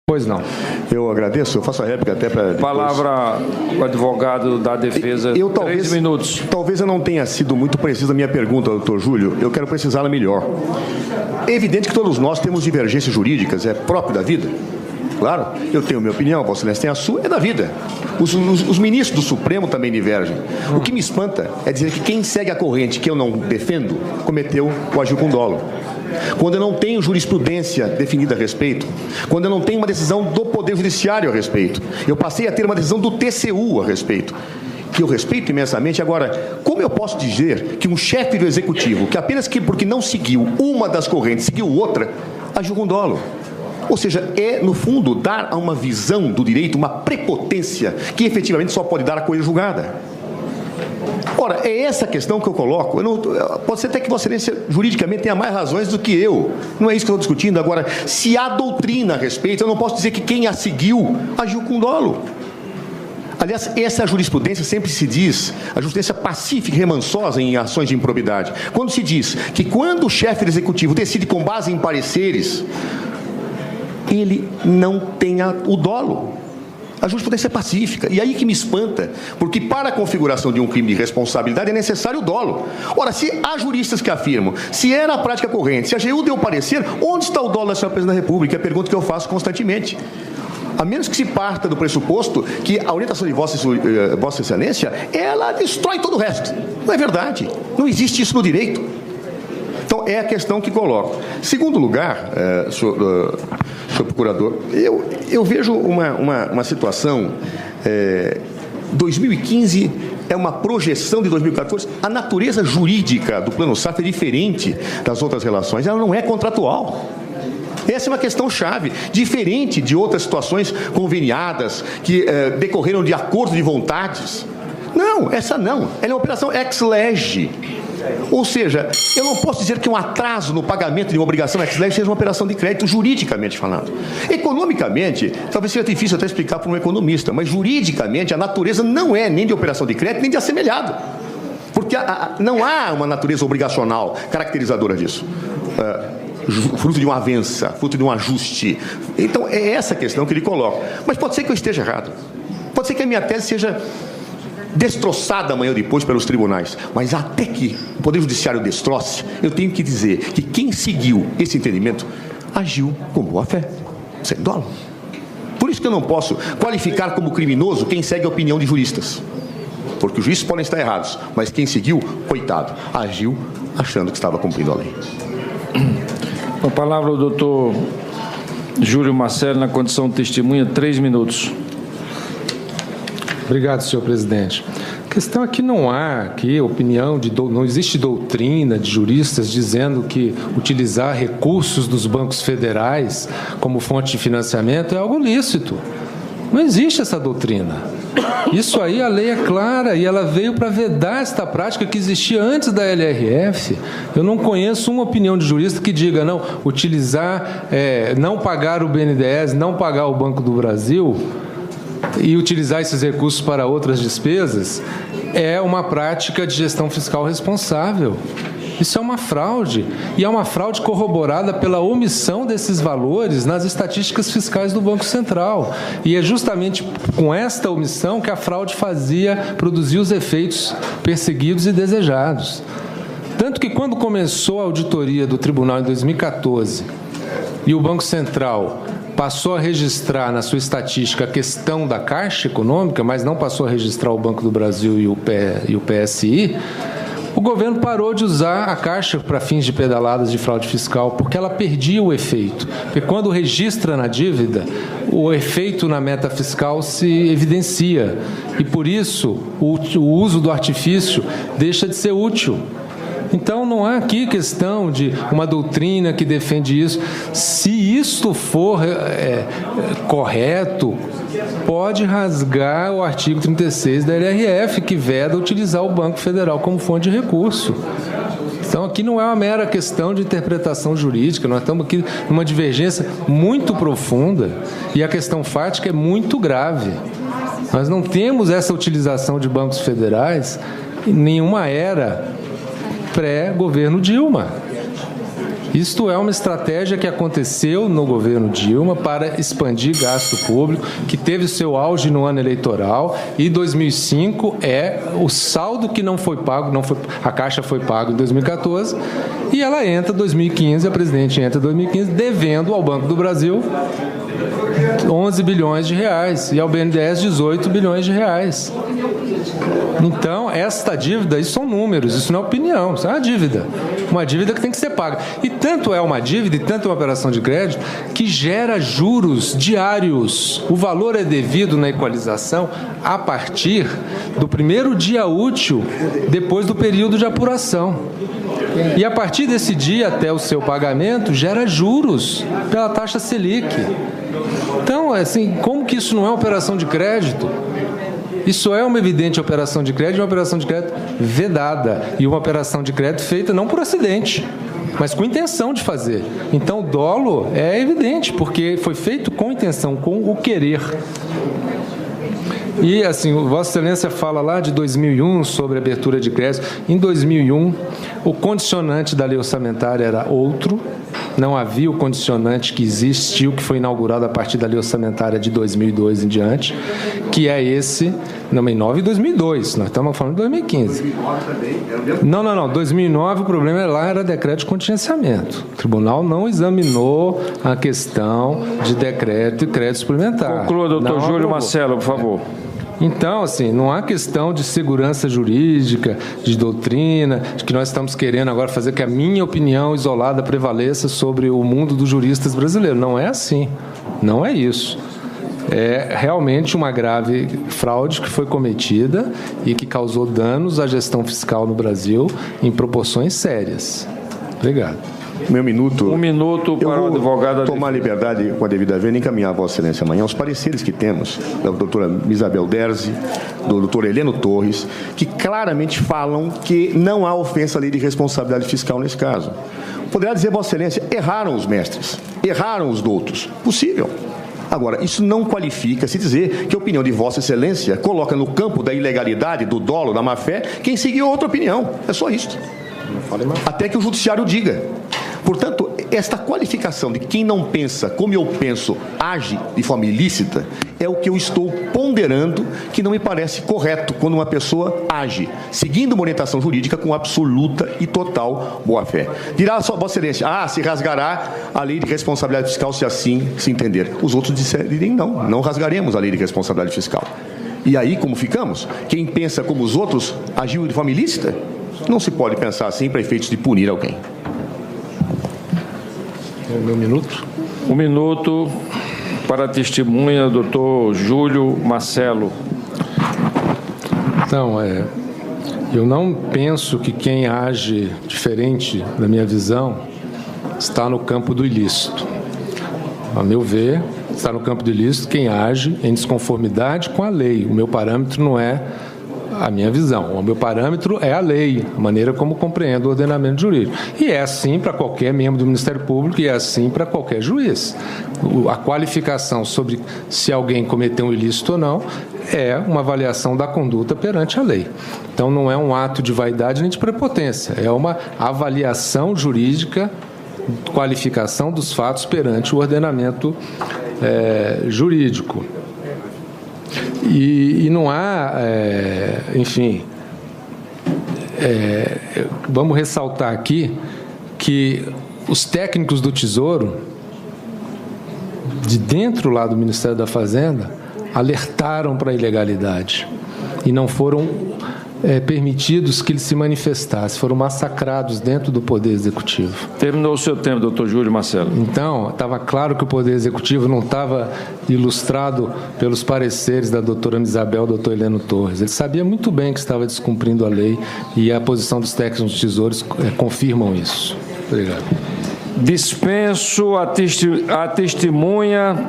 Pois não. Eu agradeço, eu faço a réplica até para... Palavra o advogado da defesa, 3 minutos. Talvez eu não tenha sido muito preciso na minha pergunta, doutor Júlio, eu quero precisá-la melhor. É evidente que todos nós temos divergências jurídicas, é próprio da vida. Claro, eu tenho a minha opinião, Vossa Excelência tem a sua, é da vida. Os ministros do Supremo também divergem. O que me espanta é dizer que quem segue a corrente que eu não defendo, cometeu ou agiu com dolo. Quando eu não tenho jurisprudência definida a respeito, quando eu não tenho uma decisão do Poder Judiciário a respeito, eu passei a ter uma decisão do TCU a respeito, que eu respeito imensamente. Agora, como eu posso dizer que um chefe do Executivo, que apenas porque não seguiu uma das correntes, seguiu outra, agiu com dolo? Ou seja, é, no fundo, dar a uma visão do direito uma prepotência que efetivamente só pode dar a coisa julgada. Ora, é essa questão que eu coloco. Pode ser até que Vossa Excelência juridicamente tenha mais razões do que eu. Não é isso que eu estou discutindo. Agora, se há doutrina a respeito, eu não posso dizer que quem a seguiu agiu com dolo. Aliás, essa jurisprudência sempre se diz, a jurisprudência pacífica e remansosa em ações de improbidade. Quando se diz que quando o chefe do Executivo decide com base em pareceres, ele não tenha o dolo. A jurisprudência é pacífica. E aí que me espanta, porque para a configuração de um crime de responsabilidade é necessário o dolo. Ora, se há juristas que afirmam, se é na prática corrente, se a AGU deu parecer, onde está o dolo da senhora Presidente da República? É a pergunta que eu faço constantemente. A menos que se parta do pressuposto que a orientação de Vossa Excelência, ela destrói todo o resto. Não é verdade. Não existe isso no direito. Então, é a questão que coloco. Segundo lugar, senhor procurador, eu vejo uma situação, 2015 é uma projeção de 2014, a natureza jurídica do Plano Safra é diferente das outras relações, ela não é contratual. Essa é uma questão chave, diferente de outras situações conveniadas, que decorreram de acordo de vontades. Não, essa não, ela é uma operação ex lege. Ou seja, eu não posso dizer que um atraso no pagamento de uma obrigação ex lege seja uma operação de crédito juridicamente falando. Economicamente, talvez seja difícil até explicar para um economista, mas juridicamente a natureza não é nem de operação de crédito, nem de assemelhado. Porque não há uma natureza obrigacional caracterizadora disso. Fruto de uma avença, fruto de um ajuste. Então, é essa questão que ele coloca. Mas pode ser que eu esteja errado. Pode ser que a minha tese seja destroçada amanhã ou depois pelos tribunais, mas até que o Poder Judiciário destroce, eu tenho que dizer que quem seguiu esse entendimento agiu com boa fé, sem dolo. Por isso que eu não posso qualificar como criminoso quem segue a opinião de juristas, porque os juízes podem estar errados, mas quem seguiu, coitado, agiu achando que estava cumprindo a lei. Com a palavra o doutor Júlio Marcelo, na condição de testemunha, 3 minutos. Obrigado, senhor presidente. A questão é que não há aqui opinião, não existe doutrina de juristas dizendo que utilizar recursos dos bancos federais como fonte de financiamento é algo lícito. Não existe essa doutrina. Isso aí, a lei é clara e ela veio para vedar esta prática que existia antes da LRF. Eu não conheço uma opinião de jurista que diga, não, utilizar, não pagar o BNDES, não pagar o Banco do Brasil e utilizar esses recursos para outras despesas é uma prática de gestão fiscal responsável. Isso é uma fraude, e é uma fraude corroborada pela omissão desses valores nas estatísticas fiscais do Banco Central. E é justamente com esta omissão que a fraude produzia os efeitos perseguidos e desejados. Tanto que quando começou a auditoria do Tribunal em 2014 e o Banco Central passou a registrar na sua estatística a questão da Caixa Econômica, mas não passou a registrar o Banco do Brasil e o PSI, o governo parou de usar a Caixa para fins de pedaladas de fraude fiscal, porque ela perdia o efeito. Porque quando registra na dívida, o efeito na meta fiscal se evidencia. E, por isso, o uso do artifício deixa de ser útil. Então, não há aqui questão de uma doutrina que defende isso. Se isto for correto, pode rasgar o artigo 36 da LRF, que veda utilizar o Banco Federal como fonte de recurso. Então, aqui não é uma mera questão de interpretação jurídica, nós estamos aqui numa divergência muito profunda e a questão fática é muito grave. Nós não temos essa utilização de bancos federais em nenhuma era pré-governo Dilma. Isto é uma estratégia que aconteceu no governo Dilma para expandir gasto público, que teve seu auge no ano eleitoral, e 2005 é o saldo que não foi pago, a Caixa foi pago em 2014, e ela entra em 2015, a presidente entra em 2015, devendo ao Banco do Brasil 11 bilhões de reais e ao BNDES 18 bilhões de reais. Então, esta dívida, isso são números, isso não é opinião, isso é uma dívida que tem que ser paga. E tanto é uma dívida e tanto é uma operação de crédito que gera juros diários. O valor é devido na equalização a partir do primeiro dia útil depois do período de apuração. E a partir desse dia até o seu pagamento, gera juros pela taxa Selic. Então, assim, como que isso não é operação de crédito? Isso é uma evidente operação de crédito, uma operação de crédito vedada e uma operação de crédito feita não por acidente, mas com intenção de fazer. Então, o dolo é evidente, porque foi feito com intenção, com o querer. E, assim, Vossa Excelência fala lá de 2001 sobre abertura de crédito. Em 2001, o condicionante da lei orçamentária era outro. Não havia o condicionante que existiu, que foi inaugurado a partir da lei orçamentária de 2002 em diante, que é esse, não, 2009 e 2002, nós estamos falando de 2015. Não, 2009 o problema lá era decreto de contingenciamento. O tribunal não examinou a questão de decreto e crédito suplementar. Conclua, doutor Júlio Marcelo, por favor. Então, assim, não há questão de segurança jurídica, de doutrina, de que nós estamos querendo agora fazer que a minha opinião isolada prevaleça sobre o mundo dos juristas brasileiros. Não é assim. Não é isso. É realmente uma grave fraude que foi cometida e que causou danos à gestão fiscal no Brasil em proporções sérias. Obrigado. Meu minuto. Um minuto para o advogado. Tomar liberdade com a devida vênia e encaminhar a Vossa Excelência amanhã os pareceres que temos da doutora Isabel Derzi, do doutor Heleno Torres, que claramente falam que não há ofensa à lei de responsabilidade fiscal nesse caso. Poderá dizer, Vossa Excelência, erraram os mestres, erraram os doutos. Possível. Agora, isso não qualifica se dizer que a opinião de Vossa Excelência coloca no campo da ilegalidade, do dolo, da má-fé, quem seguiu outra opinião. É só isso. Até que o judiciário diga. Portanto, esta qualificação de quem não pensa como eu penso, age de forma ilícita, é o que eu estou ponderando, que não me parece correto quando uma pessoa age, seguindo uma orientação jurídica com absoluta e total boa-fé. Dirá só, Vossa Excelência, se rasgará a lei de responsabilidade fiscal se assim se entender. Os outros direm não rasgaremos a lei de responsabilidade fiscal. E aí, como ficamos? Quem pensa como os outros agiu de forma ilícita? Não se pode pensar assim para efeitos de punir alguém. O meu minuto. Um minuto para a testemunha, doutor Júlio Marcelo. Então, eu não penso que quem age diferente da minha visão está no campo do ilícito. A meu ver, está no campo do ilícito quem age em desconformidade com a lei. O meu parâmetro não é a minha visão. O meu parâmetro é a lei, a maneira como compreendo o ordenamento jurídico. E é assim para qualquer membro do Ministério Público e é assim para qualquer juiz. A qualificação sobre se alguém cometeu um ilícito ou não é uma avaliação da conduta perante a lei. Então, não é um ato de vaidade nem de prepotência, é uma avaliação jurídica, qualificação dos fatos perante o ordenamento jurídico. E não há, enfim, vamos ressaltar aqui que os técnicos do Tesouro, de dentro lá do Ministério da Fazenda, alertaram para a ilegalidade e não foram permitidos que eles se manifestassem, foram massacrados dentro do Poder Executivo. Terminou o seu tempo, doutor Júlio Marcelo. Então, estava claro que o Poder Executivo não estava ilustrado pelos pareceres da doutora Isabel e do doutor Heleno Torres. Ele sabia muito bem que estava descumprindo a lei e a posição dos técnicos dos tesouros confirmam isso. Obrigado. Dispenso a testemunha.